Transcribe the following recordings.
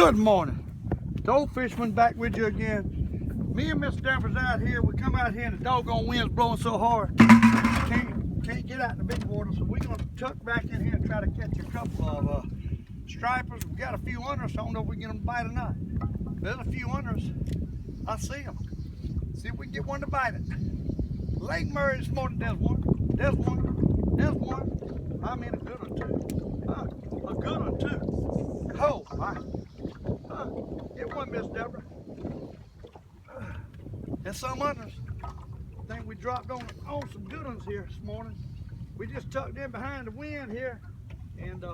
Good morning. The Old Fisherman back with you again. Me and Miss Debrah's out here. We come out here and the doggone wind's blowing so hard. Can't get out in the big water, so we're going to tuck back in here and try to catch a couple of stripers. We got a few unders. I don't know if we can get them to bite or not. There's a few unders. I see them. See if we can get one to bite it. Lake Murray this morning, there's one. There's one. There's one. I mean a good one too. A good one too. Oh my. Get one, Miss Debrah. And some others. I think we dropped on some good ones here this morning. We just tucked in behind the wind here and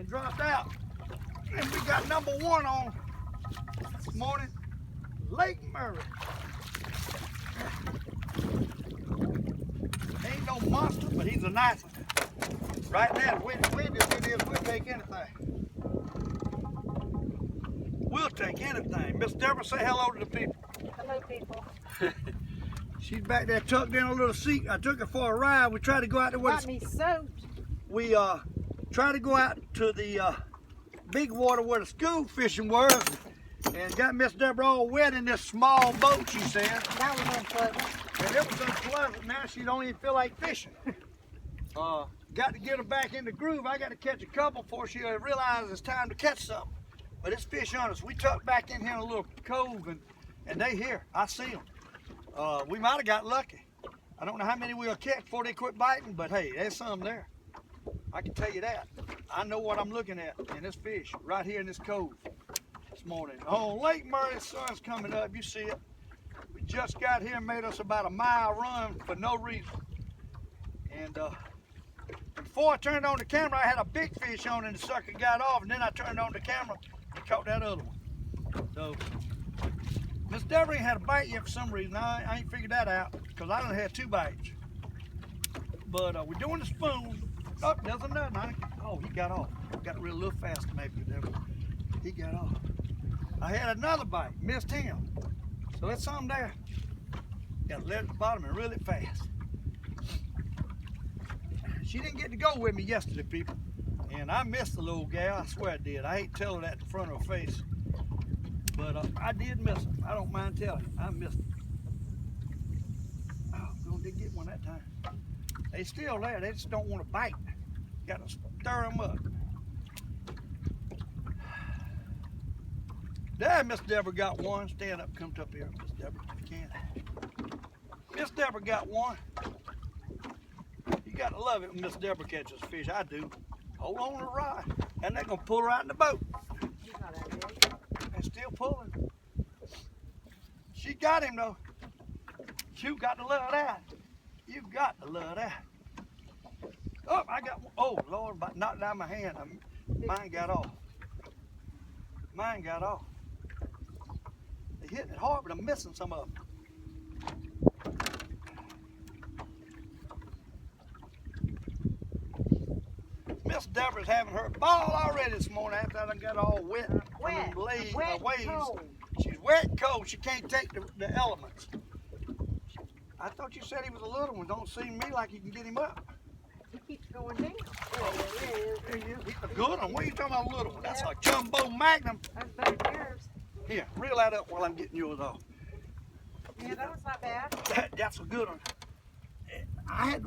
dropped out. And we got number one on this morning, Lake Murray. Ain't no monster, but he's a nice one. Right now, the wind as it is, we'll take anything. We'll take anything. Miss Debrah, say hello to the people. Hello, people. She's back there tucked in a little seat. I took her for a ride. We tried to go out there. Got me soaked. We tried to go out to the big water where the school fishing was, and got Miss Debrah all wet in this small boat, she said. That was unpleasant. And it was unpleasant. Now she don't even feel like fishing. Got to get her back in the groove. I got to catch a couple before she realizes it's time to catch something. But it's fish on us. We tucked back in here in a little cove, and they here. I see them. We might have got lucky. I don't know how many we'll catch before they quit biting, but hey, there's some there. I can tell you that. I know what I'm looking at in this fish right here in this cove this morning. Oh, Lake Murray, the sun's coming up. You see it. We just got here and made us about a mile run for no reason. And before I turned on the camera, I had a big fish on and the sucker got off, and then I turned on the camera and caught that other one. So, Miss Debrah ain't had a bite yet for some reason. I ain't figured that out because I done had 2 bites. But we're doing the spoon. Oh, there's another. Oh, he got off. Got real little faster maybe, Debrah. He got off. I had another bite, missed him. So there's something there. Got to let it at the bottom and reel it fast. She didn't get to go with me yesterday, people. And I missed the little gal, I swear I did. I hate telling that in front of her face. But I did miss her. I don't mind telling you, I missed her. Oh, did get one that time. They still there, they just don't want to bite. Got to stir them up. There, Miss Debrah got one. Stand up, come up here, Miss Debrah, if you can. Miss Debrah got one. You got to love it when Miss Debrah catches fish. I do. Hold on to the rod, and they're going to pull her out in the boat. And still pulling. She got him, though. You got to love that. You got to love that. Oh, I got one. Oh, Lord, about knocked down my hand. Mine got off. Mine got off. They're hitting it hard, but I'm missing some of them. Miss Debrah's having her ball already this morning after I done got all wet. Waves. Cold. She's wet and cold. She can't take the elements. I thought you said he was a little one. Don't seem to me like you can get him up. He keeps going down. There he is. He's a good one. What are you talking about, a little one? That's a jumbo magnum. That's better than yours. Here, reel that up while I'm getting yours off. Yeah, that was not bad. That's a good one.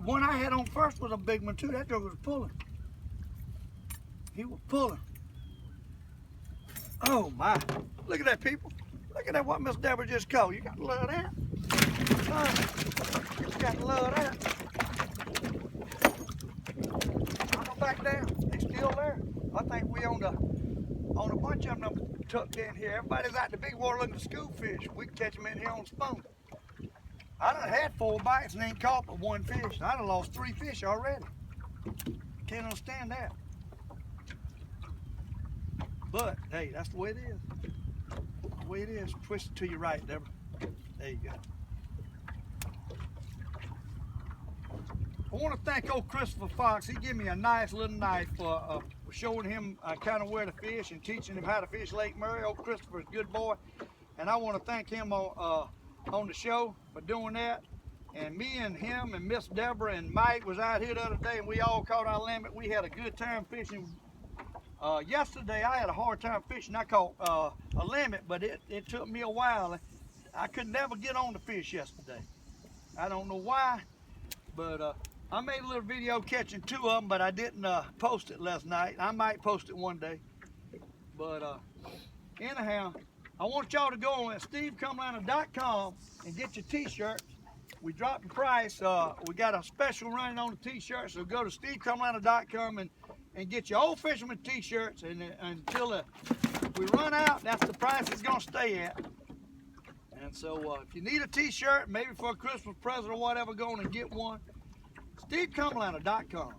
One I had on first was a big one too. That joker was pulling. He was pulling. Oh my. Look at that, people. Look at that, what Miss Debrah just caught. You got to love that. You got to love that. I'm going back down. They still there. I think we on a bunch of them tucked in here. Everybody's out in the big water looking for school fish. We can catch them in here on spoon. I done had 4 bites and ain't caught but 1 fish. I done lost 3 fish already. Can't understand that. But, hey, that's the way it is. The way it is. Twist it to your right, Debrah. There you go. I want to thank old Christopher Fox. He gave me a nice little knife for showing him kind of where to fish and teaching him how to fish Lake Murray. Old Christopher's a good boy. And I want to thank him on the show for doing that. And me and him and Miss Debrah and Mike was out here the other day, and we all caught our limit. We had a good time fishing Yesterday I had a hard time fishing. I caught a limit, but it took me a while. I could never get on the fish yesterday. I don't know why, but I made a little video catching 2 of them, but I didn't post it last night. I might post it one day. But anyhow, I want y'all to go on stevecumliner.com and get your t-shirts. We dropped the price. We got a special running on the t-shirts, so go to stevecumliner.com and get your Old Fisherman t-shirts, and until we run out, that's the price it's gonna stay at. And so if you need a t-shirt, maybe for a Christmas present or whatever, go on and get one. stevecumliner.com.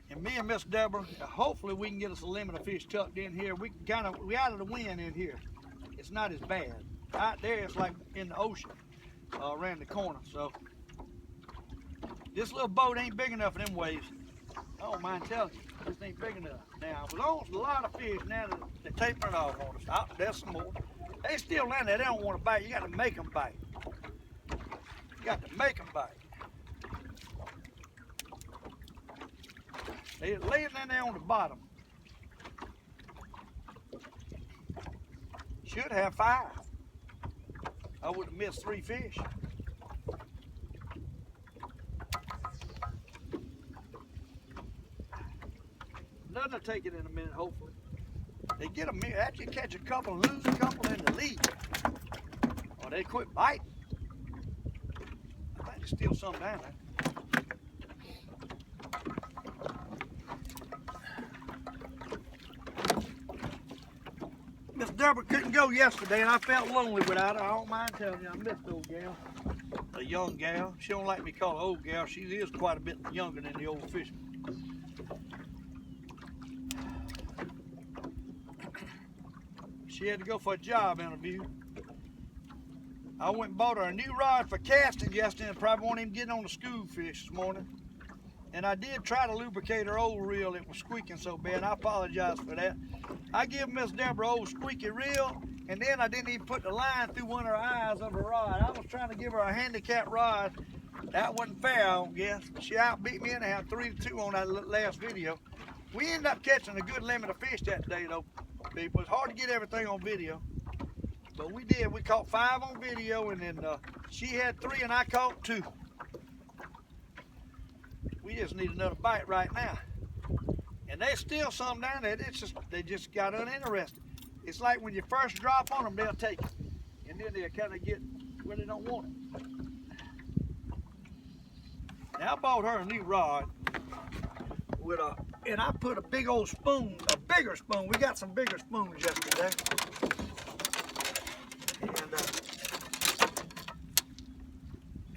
And me and Miss Debrah, hopefully we can get us a limit of fish tucked in here. We out of the wind in here. It's not as bad. Out there, it's like in the ocean around the corner. So this little boat ain't big enough for them waves. I don't mind telling you, this ain't big enough. Now, we're on a lot of fish now that they're tapering off on us. Oh, there's some more. They still land there. They don't want to bite. You got to make them bite. You got to make them bite. They're laying down there on the bottom. Should have 5. I would have missed 3 fish. Nothing will take it in a minute, hopefully. They get them here, actually catch a couple, lose a couple in the lead. Or they quit biting. I think there's still some down there. Miss Debrah couldn't go yesterday, and I felt lonely without her. I don't mind telling you, I missed the old gal. A young gal. She don't like me call her old gal. She is quite a bit younger than the Old Fisherman. She had to go for a job interview. I went and bought her a new rod for casting yesterday, and probably won't even get on the school fish this morning. And I did try to lubricate her old reel. It was squeaking so bad. I apologize for that. I give Miss Debrah old squeaky reel, and then I didn't even put the line through one of her eyes of her rod. I was trying to give her a handicap rod. That wasn't fair, I don't guess. She outbeat me anyhow, 3-2 on that last video. We ended up catching a good limit of fish that day, though, people. It's hard to get everything on video, but we did. We caught 5 on video, and then she had 3 and I caught 2. We just need another bite right now. And there's still some down there. They just got uninterested. It's like when you first drop on them, they'll take it, and then they'll kind of get where they don't want it. Now I bought her a new rod with and I put a big old spoon, a bigger spoon. We got some bigger spoons yesterday.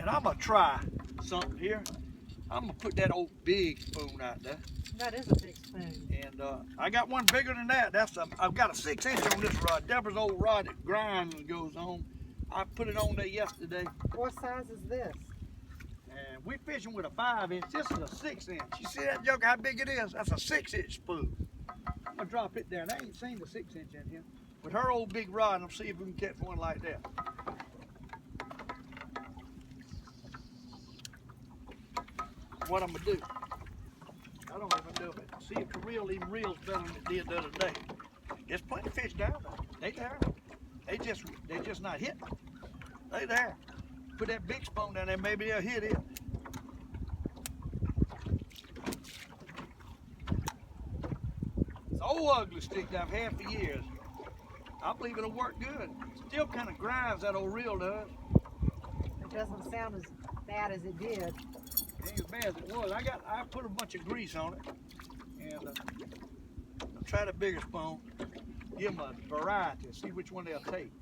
And I'm gonna try something here. I'm gonna put that old big spoon out there. That is a big spoon. And I got one bigger than that. I've got a 6-inch on this rod. Debrah's old rod that grinds and goes on. I put it on there yesterday. What size is this? And we're fishing with a 5-inch. This is a 6-inch. You see that joker, how big it is? That's a 6-inch spoon. I'm gonna drop it down. I ain't seen the 6-inch in here. With her old big rod, and see if we can catch one like that. What I'm gonna do, I don't even know it. See if the reel even reels better than it did the other day. There's plenty of fish down there. They there. They just not hitting. They there. Put that big spoon down there, maybe they'll hit it. It's an old ugly stick that I've had for years. I believe it'll work good. Still kind of grinds, that old reel does. It doesn't sound as bad as it did. It ain't as bad as it was. I put a bunch of grease on it, and I'll try the bigger spoon. Give them a variety, see which one they'll take.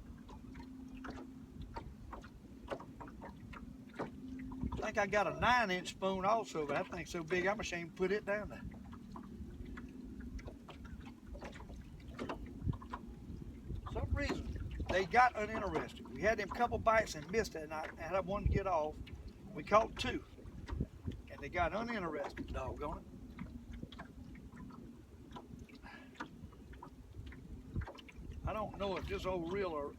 I think I got a 9-inch spoon also, but that thing's so big I'm ashamed to put it down there. For some reason, they got uninterested. We had them couple bites and missed it, and I had one to get off. We caught 2. They got uninterested, doggone it. I don't know if this old reel will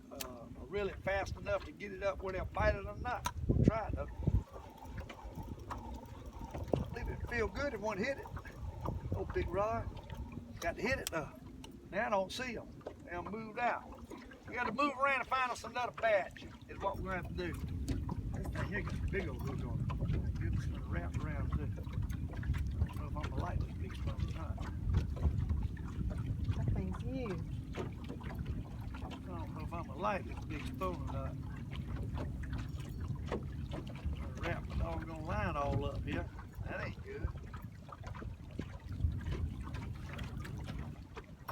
reel it fast enough to get it up where they'll bite it or not. We'll try it though. I believe it'd feel good if one hit it. Oh, big rod. Got to hit it though. Now I don't see them. They're moved out. We got to move around and find us another batch. Is what we're going to have to do. This thing here got a big old hook on it. Goodness, it's wrapped around too. I don't know if I'm gonna like this big stuff or not. That thing's huge. I don't know if I'm gonna like this big spoon or not. I wrap the doggone line all up here. That ain't good.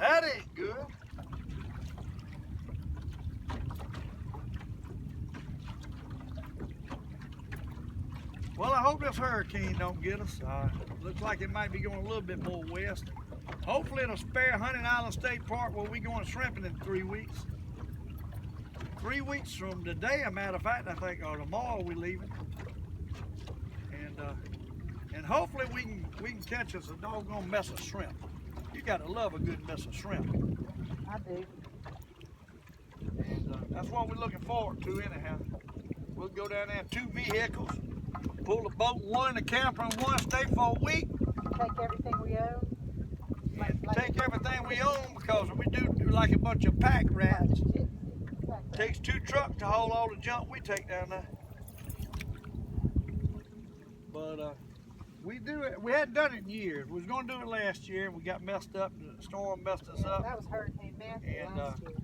That ain't good. Well, I hope this hurricane don't get us. Looks like it might be going a little bit more west. Hopefully it'll spare Hunting Island State Park where we going shrimping in 3 weeks. 3 weeks from today, a matter of fact, I think, or tomorrow we leaving. And hopefully we can catch us a doggone mess of shrimp. You gotta love a good mess of shrimp. I do. And that's what we're looking forward to anyhow. We'll go down there in 2 vehicles, pull the boat in one, the camper in one, stay for a week. Take everything we own. Take everything we own because we do like a bunch of pack rats. Takes 2 trucks to haul all the junk we take down there. But we do it. We hadn't done it in years. We was going to do it last year, and we got messed up. The storm messed us up. That was Hurricane Matthew last year.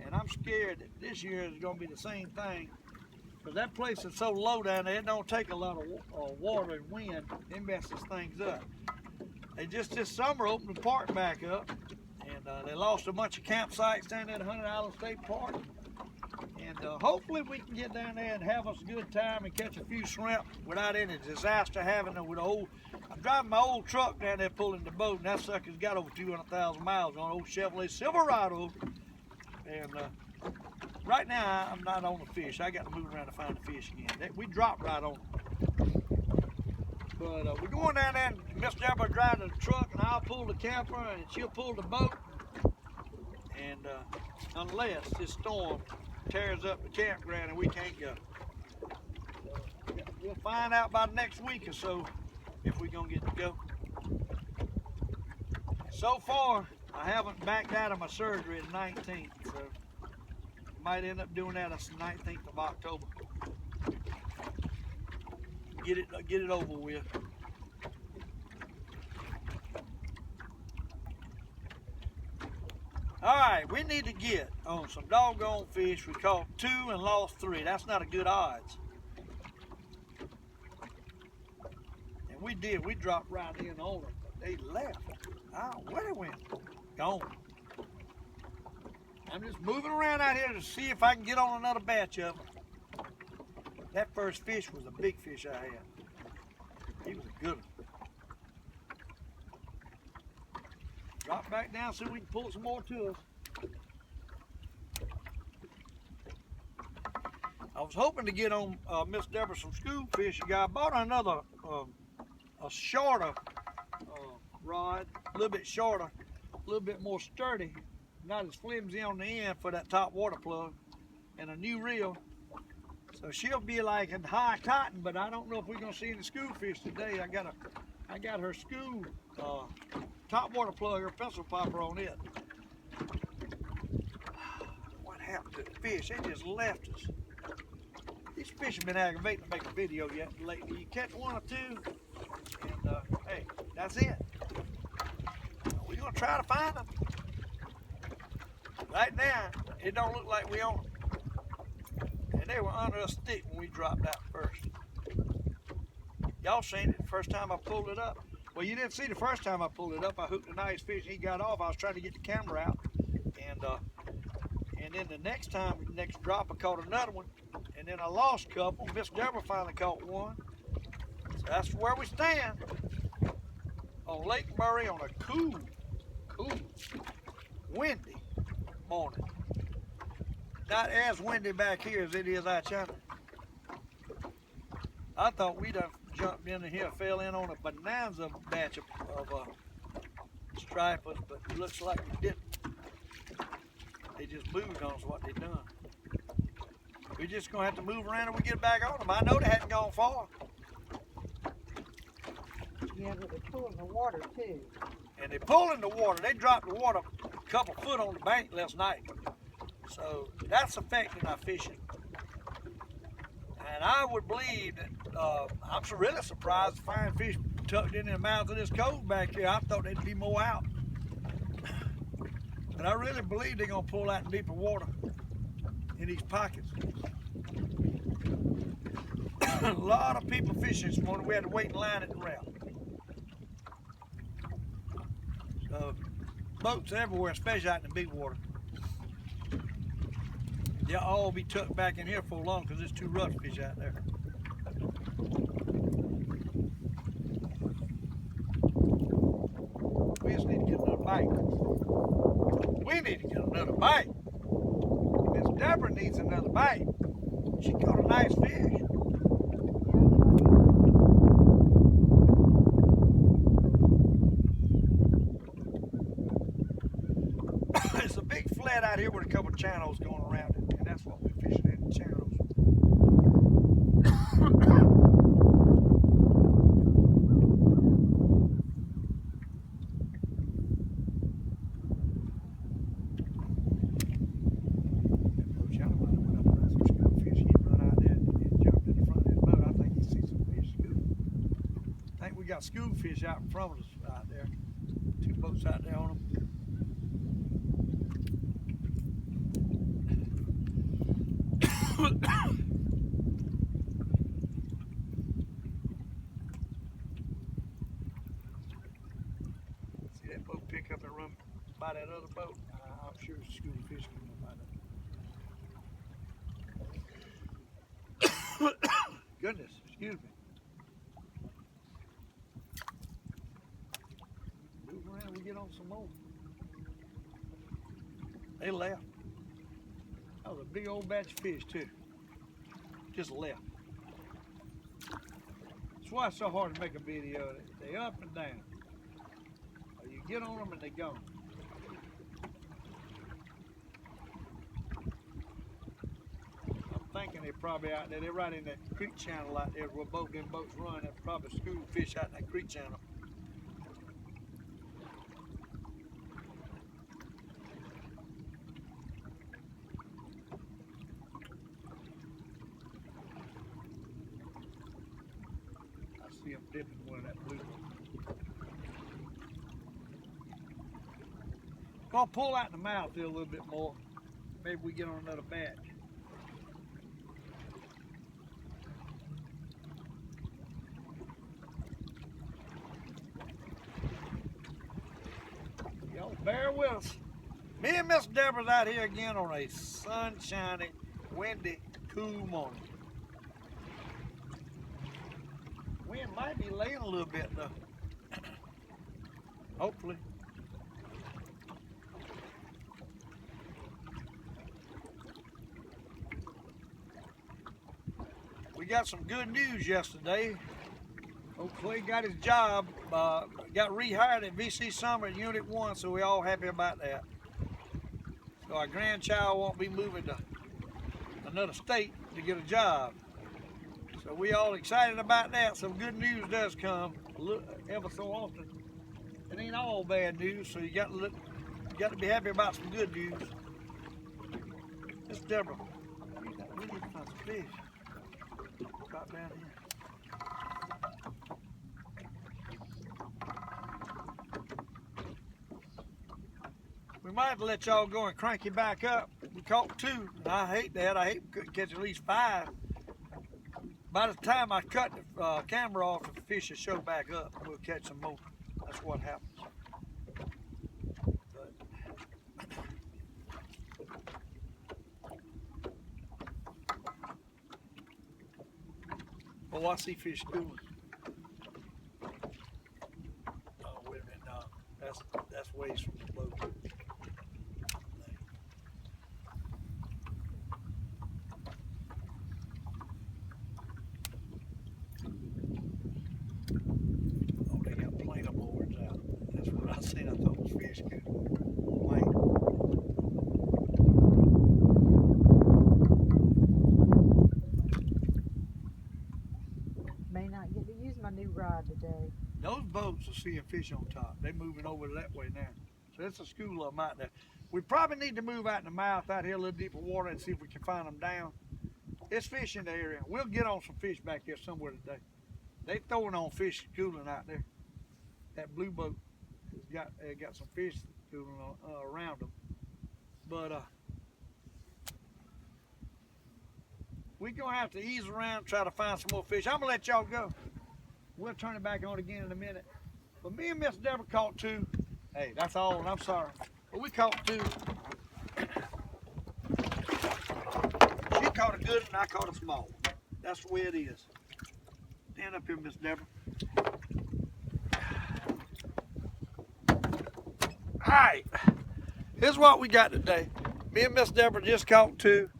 And I'm scared that this year is going to be the same thing. Because that place is so low down there, it don't take a lot of water and wind. It messes things up. They just this summer opened the park back up, and they lost a bunch of campsites down there at Hunting Island State Park. And hopefully we can get down there and have us a good time and catch a few shrimp without any disaster having it with I'm driving my old truck down there pulling the boat, and that sucker's got over 200,000 miles on old Chevrolet Silverado. And right now I'm not on the fish. I got to move around to find the fish again. We dropped right on them. But we're going down there, and Miss Debrah driving the truck, and I'll pull the camper, and she'll pull the boat. And unless this storm tears up the campground and we can't go. We'll find out by the next week or so if we're going to get to go. So far, I haven't backed out of my surgery at the 19th, so might end up doing that on the 19th of October. Get it over with. All right, we need to get on some doggone fish. We caught 2 and lost 3. That's not a good odds. And we did. We dropped right in on them. They left. Where they went? Gone. I'm just moving around out here to see if I can get on another batch of them. That first fish was a big fish I had. He was a good one. Drop back down so we can pull some more to us. I was hoping to get on Miss Debrah some school fish. I bought another, a shorter rod, a little bit shorter, a little bit more sturdy, not as flimsy on the end for that top water plug, and a new reel. So she'll be like in high cotton, but I don't know if we're gonna see any school fish today. I got her school top water plug or pencil popper on it. What happened to the fish? They just left us. These fish have been aggravating to make a video yet lately. You catch 1 or 2, and hey, that's it. We're gonna try to find them. Right now, it don't look like we own them. And they were under a stick when we dropped out first. Y'all seen it the first time I pulled it up. Well, you didn't see the first time I pulled it up. I hooked a nice fish and he got off. I was trying to get the camera out. And then the next time, the next drop, I caught another one. And then I lost a couple. Miss Debrah finally caught one. So that's where we stand. On Lake Murray on a cool, windy morning. Not as windy back here as it is out China. I thought we'd have jumped in here, fell in on a bonanza batch of stripers, but it looks like we didn't. They just moved on us what they done. We're just gonna have to move around and we get back on them. I know they hadn't gone far. Yeah, but they're pulling the water too. and they pull in the water. They dropped the water a couple foot on the bank last night. So that's affecting our fishing. And I would believe that, I'm really surprised to find fish tucked in the mouth of this cove back here. I thought they'd be more out. But I really believe they're going to pull out in deeper water in these pockets. A lot of people fishing this morning. We had to wait in line at the rail. So, boats everywhere, especially out in the big water. They'll all be tucked back in here for long because it's too rough to fish out there. We just need to get another bite. We need to get another bite. Miss Debrah needs another bite. She caught a nice fish. It's a big flat out here with a couple of channels going around it, and that's what we're fishing in, the channels. We got school fish out in front of us out there. Two boats out there on them. See that boat pick up and run by that other boat? I'm sure it's school fish coming by that. Goodness, excuse me. We get on some more. They left. That was a big old batch of fish too. Just left. That's why it's so hard to make a video. They up and down. You get on them and they gone. I'm thinking they're probably out there. They're right in that creek channel out there where both them boats run. That's probably school fish out in that creek channel. See them dipping one of that blue one. Gonna pull out the mouth here a little bit more. Maybe we get on another batch. Y'all bear with us. Me and Miss Debrah's out here again on a sunshiny, windy, cool morning. Wind might be laying a little bit though. Hopefully. We got some good news yesterday. Old Clay got his job, got rehired at VC Summer at Unit 1, so we're all happy about that. So our grandchild won't be moving to another state to get a job. So we all excited about that. Some good news does come ever so often. It ain't all bad news, so you got to be happy about some good news. This is Debrah. We need to find some fish. Drop down here. We might have to let y'all go and crank you back up. We caught 2. And I hate that. I hate we couldn't catch at least 5. By the time I cut the camera off, the fish will show back up. We'll catch some more. That's what happens. Oh, I see fish schooling. Oh, wait a minute. No, that's ways from the boat. I seen, I thought it was fish good. May not get seeing fish on top. They're moving over that way now. So it's a school of them out there. We probably need to move out in the mouth out here a little deeper water and see if we can find them down. It's fish in the area. We'll get on some fish back here somewhere today. They throwing on fish schooling out there. That blue boat has got some fish schooling around them. But we're gonna have to ease around and try to find some more fish. I'm gonna let y'all go. We'll turn it back on again in a minute. But me and Miss Debrah caught 2. Hey, that's all, and I'm sorry. But we caught 2. She caught a good one, I caught a small one. That's the way it is. Stand up here, Miss Debrah. All right, here's what we got today. Me and Miss Debrah just caught 2.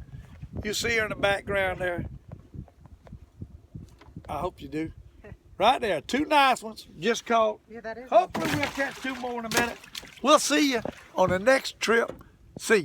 You see her in the background there. I hope you do. Right there, 2 nice ones just caught. Yeah, that is. Hopefully we'll catch 2 more in a minute. We'll see you on the next trip. See you.